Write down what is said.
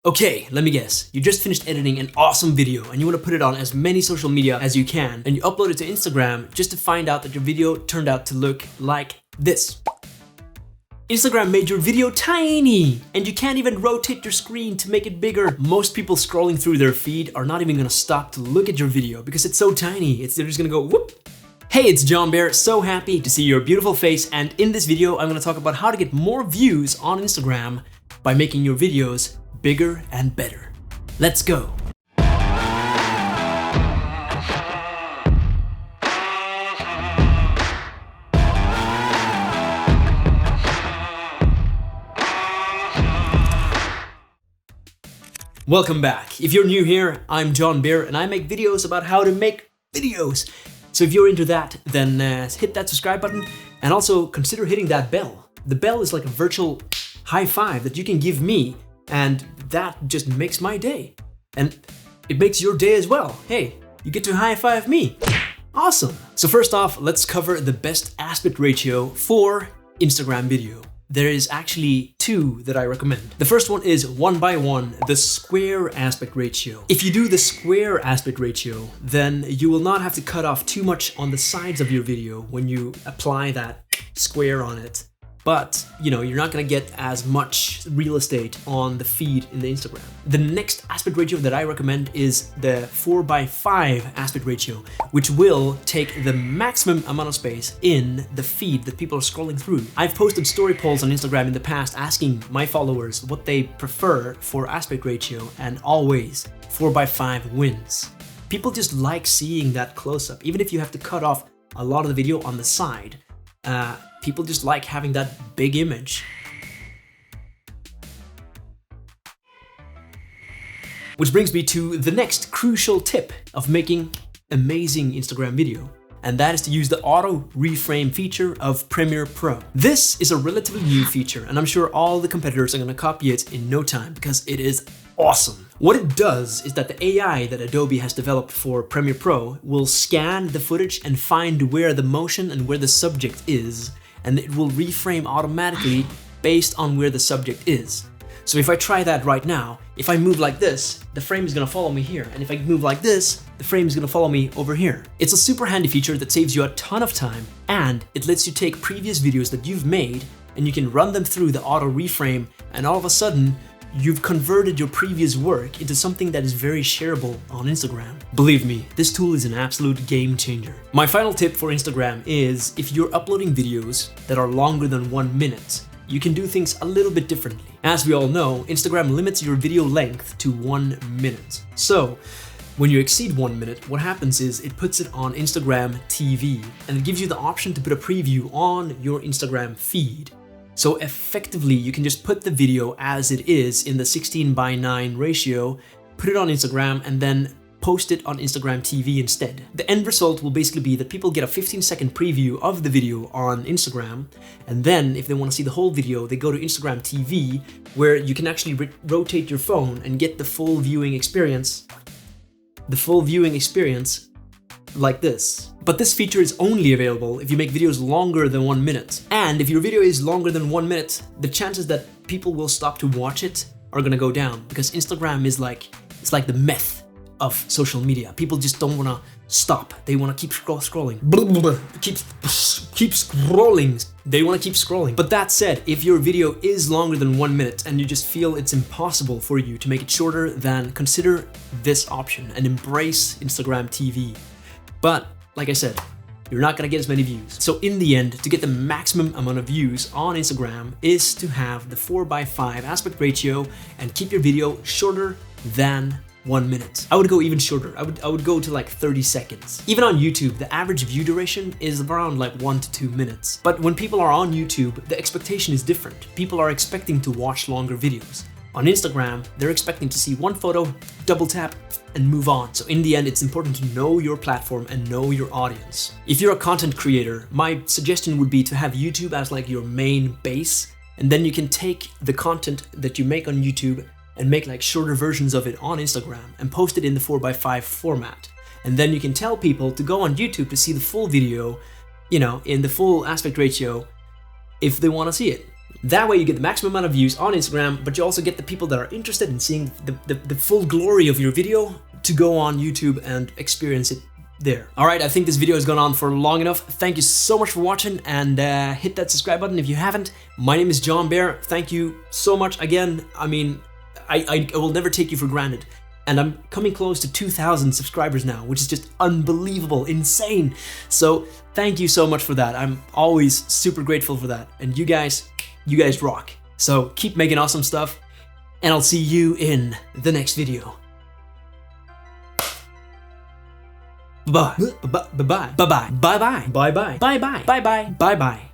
Okay, let me guess. You just finished editing an awesome video and you want to put it on as many social media as you can, and you upload it to Instagram just to find out that your video turned out to look like this. Instagram made your video tiny and you can't even rotate your screen to make it bigger. Most people scrolling through their feed are not even gonna stop to look at your video because it's so tiny. They're just gonna go whoop. Hey, it's John Bear, so happy to see your beautiful face, and in this video I'm gonna talk about how to get more views on Instagram by making your videos bigger and better. Let's go. Welcome back. If you're new here, I'm John Bear and I make videos about how to make videos. So if you're into that, then hit that subscribe button and also consider hitting that bell. The bell is like a virtual high five that you can give me, and that just makes my day. And it makes your day as well. Hey, you get to high five me. Awesome. So first off, let's cover the best aspect ratio for Instagram video. There is actually two that I recommend. The first one is 1:1, the square aspect ratio. If you do the square aspect ratio, then you will not have to cut off too much on the sides of your video when you apply that square on it. But, you're not gonna get as much real estate on the feed in the Instagram. The next aspect ratio that I recommend is the 4:5 aspect ratio, which will take the maximum amount of space in the feed that people are scrolling through. I've posted story polls on Instagram in the past asking my followers what they prefer for aspect ratio, and always 4:5 wins. People just like seeing that close-up, even if you have to cut off a lot of the video on the side. People just like having that big image. Which brings me to the next crucial tip of making amazing Instagram video, and that is to use the Auto Reframe feature of Premiere Pro. This is a relatively new feature, and I'm sure all the competitors are gonna copy it in no time because it is awesome. What it does is that the AI that Adobe has developed for Premiere Pro will scan the footage and find where the motion and where the subject is, and it will reframe automatically based on where the subject is. So if I try that right now, if I move like this, the frame is gonna follow me here, and if I move like this, the frame is gonna follow me over here. It's a super handy feature that saves you a ton of time, and it lets you take previous videos that you've made and you can run them through the Auto Reframe, and all of a sudden, you've converted your previous work into something that is very shareable on Instagram. Believe me, this tool is an absolute game changer. My final tip for Instagram is if you're uploading videos that are longer than 1 minute, you can do things a little bit differently. As we all know, Instagram limits your video length to 1 minute. So, when you exceed 1 minute, what happens is it puts it on Instagram TV, and it gives you the option to put a preview on your Instagram feed. So effectively, you can just put the video as it is in the 16:9 ratio, put it on Instagram, and then post it on Instagram TV instead. The end result will basically be that people get a 15-second preview of the video on Instagram, and then if they want to see the whole video, they go to Instagram TV, where you can actually rotate your phone and get the full viewing experience. Like this. But this feature is only available if you make videos longer than 1 minute. And if your video is longer than 1 minute, the chances that people will stop to watch it are gonna go down, because Instagram is it's like the meth of social media. People just don't wanna stop. They wanna keep scrolling. Keep scrolling. They wanna keep scrolling. But that said, if your video is longer than 1 minute and you just feel it's impossible for you to make it shorter, then consider this option and embrace Instagram TV. But, like I said, you're not gonna get as many views. So in the end, to get the maximum amount of views on Instagram is to have the 4:5 aspect ratio and keep your video shorter than 1 minute. I would go even shorter. I would go to like 30 seconds. Even on YouTube, the average view duration is around like 1 to 2 minutes. But when people are on YouTube, the expectation is different. People are expecting to watch longer videos. On Instagram, they're expecting to see one photo, double tap, and move on. So in the end, it's important to know your platform and know your audience. If you're a content creator, my suggestion would be to have YouTube as like your main base, and then you can take the content that you make on YouTube and make like shorter versions of it on Instagram and post it in the 4:5 format. And then you can tell people to go on YouTube to see the full video, in the full aspect ratio if they want to see it. That way you get the maximum amount of views on Instagram, but you also get the people that are interested in seeing the full glory of your video to go on YouTube and experience it there. Alright, I think this video has gone on for long enough. Thank you so much for watching, and hit that subscribe button if you haven't. My name is John Bear. Thank you so much again. I mean, I will never take you for granted. And I'm coming close to 2,000 subscribers now, which is just unbelievable, insane. So thank you so much for that. I'm always super grateful for that. And you guys rock. So keep making awesome stuff, and I'll see you in the next video. Bye bye. Bye bye. Bye bye. Bye bye. Bye bye. Bye bye. Bye bye. Bye bye.